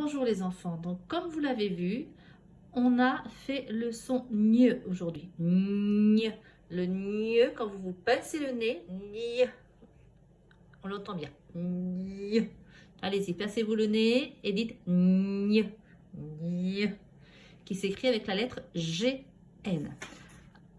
Bonjour les enfants, donc comme vous l'avez vu, on a fait le son gne aujourd'hui. Gne. Le gne, quand vous vous pincez le nez, gne. On l'entend bien. Gne. Allez-y, pincez-vous le nez et dites gne. Gne. Qui s'écrit avec la lettre GN.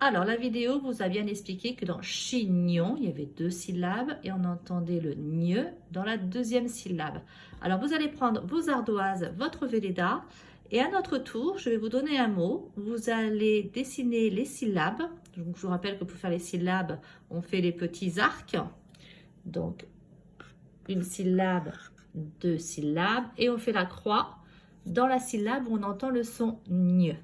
Alors, la vidéo vous a bien expliqué que dans chignon, il y avait 2 syllabes et on entendait le gne dans la 2e syllabe. Alors, vous allez prendre vos ardoises, votre Velleda et à notre tour, je vais vous donner un mot. Vous allez dessiner les syllabes. Donc, je vous rappelle que pour faire les syllabes, on fait les petits arcs. Donc, une syllabe, 2 syllabes et on fait la croix dans la syllabe où on entend le son gne.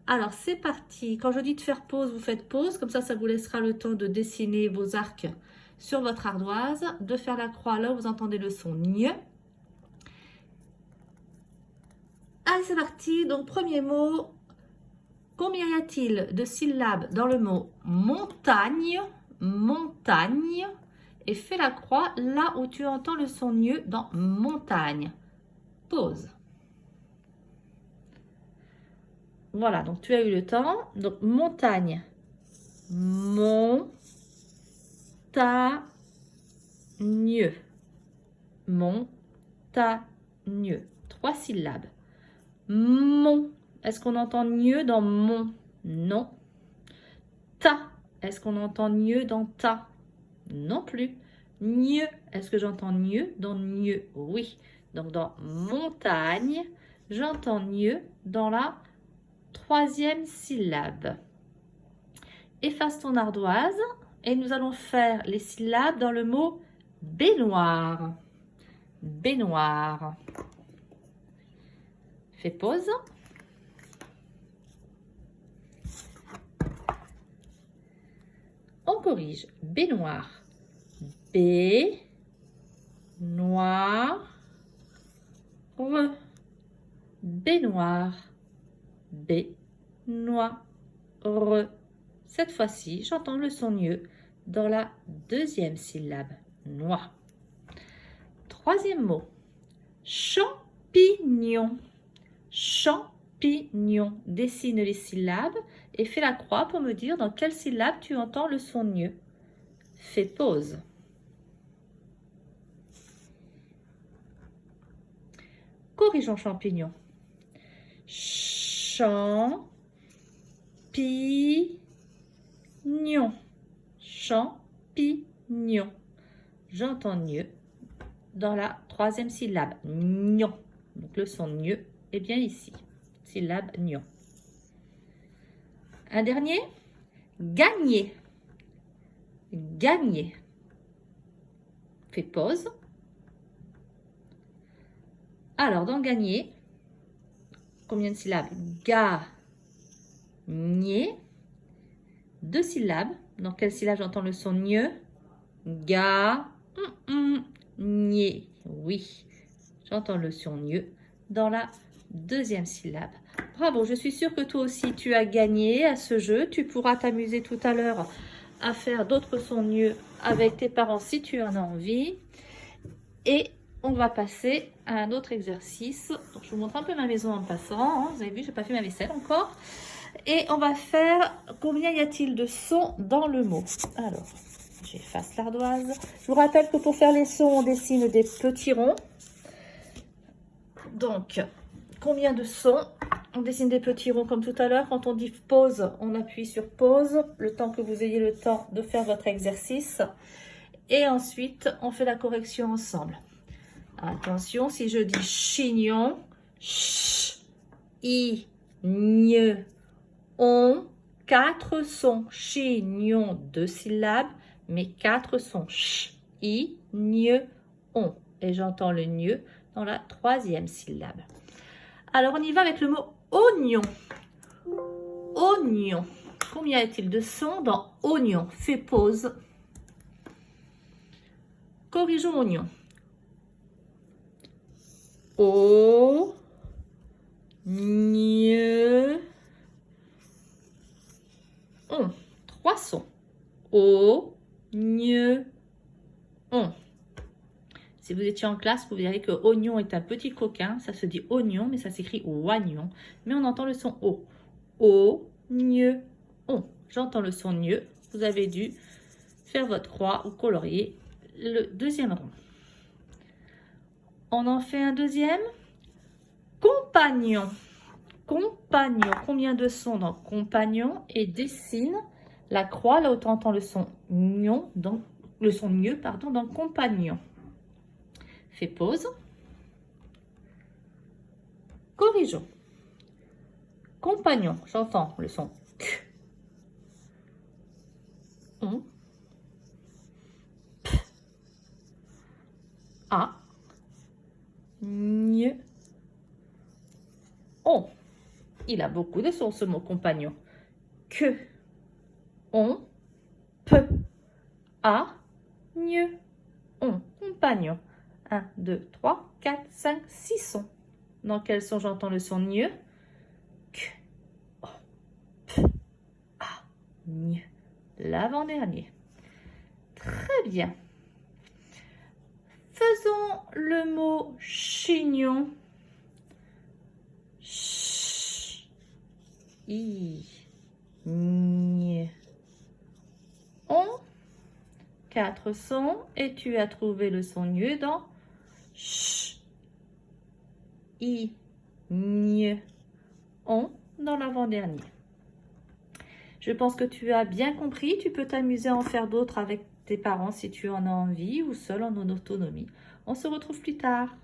Alors, c'est parti. Quand je dis de faire pause, vous faites pause. Comme ça vous laissera le temps de dessiner vos arcs sur votre ardoise, de faire la croix là où vous entendez le son gne. Allez, c'est parti. Donc, premier mot. Combien y a-t-il de syllabes dans le mot montagne? Montagne. Et fais la croix là où tu entends le son gne dans montagne. Pause. Voilà, donc tu as eu le temps. Donc, montagne. Montagne. Montagne. 3 syllabes. Mon. Est-ce qu'on entend gne dans mon? Non. Ta. Est-ce qu'on entend gne dans ta? Non plus. Gne. Est-ce que j'entends gne dans gne? Oui. Donc, dans montagne, j'entends gne dans la 3e syllabe. Efface ton ardoise et nous allons faire les syllabes dans le mot baignoire. Baignoire. Fais pause. On corrige. Baignoire. B, noir, re. Baignoire. B, noir, re. Cette fois-ci, j'entends le son gne dans la 2e syllabe, noix. 3e mot, champignon. Champignon. Dessine les syllabes et fais la croix pour me dire dans quelle syllabe tu entends le son gne. Fais pause. Corrigeons champignon. Champignon. Champignon. J'entends gne dans la 3e syllabe. Gnon. Donc le son gne est bien ici. Syllabe gnon. Un dernier. Gagner. Gagner. Fais pause. Alors, dans gagner, combien de syllabes? Gagner. 2 syllabes. Dans quelle syllabe j'entends le son gne? Gagner. Oui, j'entends le son gne dans la 2e syllabe. Bravo, je suis sûre que toi aussi tu as gagné à ce jeu. Tu pourras t'amuser tout à l'heure à faire d'autres sons gne avec tes parents si tu en as envie. Et on va passer à un autre exercice. Donc, je vous montre un peu ma maison en passant. Hein. Vous avez vu, je n'ai pas fait ma vaisselle encore. Et on va faire combien y a-t-il de sons dans le mot? Alors, j'efface l'ardoise. Je vous rappelle que pour faire les sons, on dessine des petits ronds. Donc, combien de sons? On dessine des petits ronds comme tout à l'heure. Quand on dit pause, on appuie sur pause. Le temps que vous ayez le temps de faire votre exercice. Et ensuite, on fait la correction ensemble. Attention, si je dis chignon, ch, i, gne, on, 4 sons. Chignon, 2 syllabes, mais 4 sons. Ch, i, gne, on. Et j'entends le gne dans la 3e syllabe. Alors, on y va avec le mot oignon. Oignon. Combien y a-t-il de sons dans oignon? Fais pause. Corrigeons oignon. O, gne, on. 3 sons. O, gne, on. Si vous étiez en classe, vous verrez que oignon est un petit coquin. Ça se dit oignon, mais ça s'écrit oignon. Mais on entend le son O. O, gne, on. J'entends le son gne. Vous avez dû faire votre croix ou colorier le deuxième rond. On en fait un deuxième. Compagnon. Compagnon. Combien de sons dans compagnon? Et dessine la croix là où tu entends le son gnon, dans le son gne, pardon, dans compagnon. Fais pause. Corrigeons. Compagnon, j'entends le son Q. On. P. A. Gne. On. Il a beaucoup de sons ce mot compagnon. Que. On. Pe. A. Gne. On. Compagnon. 1, 2, 3, 4, 5, 6 sons. Dans quel son j'entends le son gne? Q. O. P. A. Gne. L'avant-dernier. Très bien. Faisons le mot chignon. Ch. I. Gne. On. 4 sons et tu as trouvé le son gne dans ch. I. Gne. On dans l'avant-dernier. Je pense que tu as bien compris. Tu peux t'amuser à en faire d'autres avec tes parents si tu en as envie ou seul en autonomie. On se retrouve plus tard.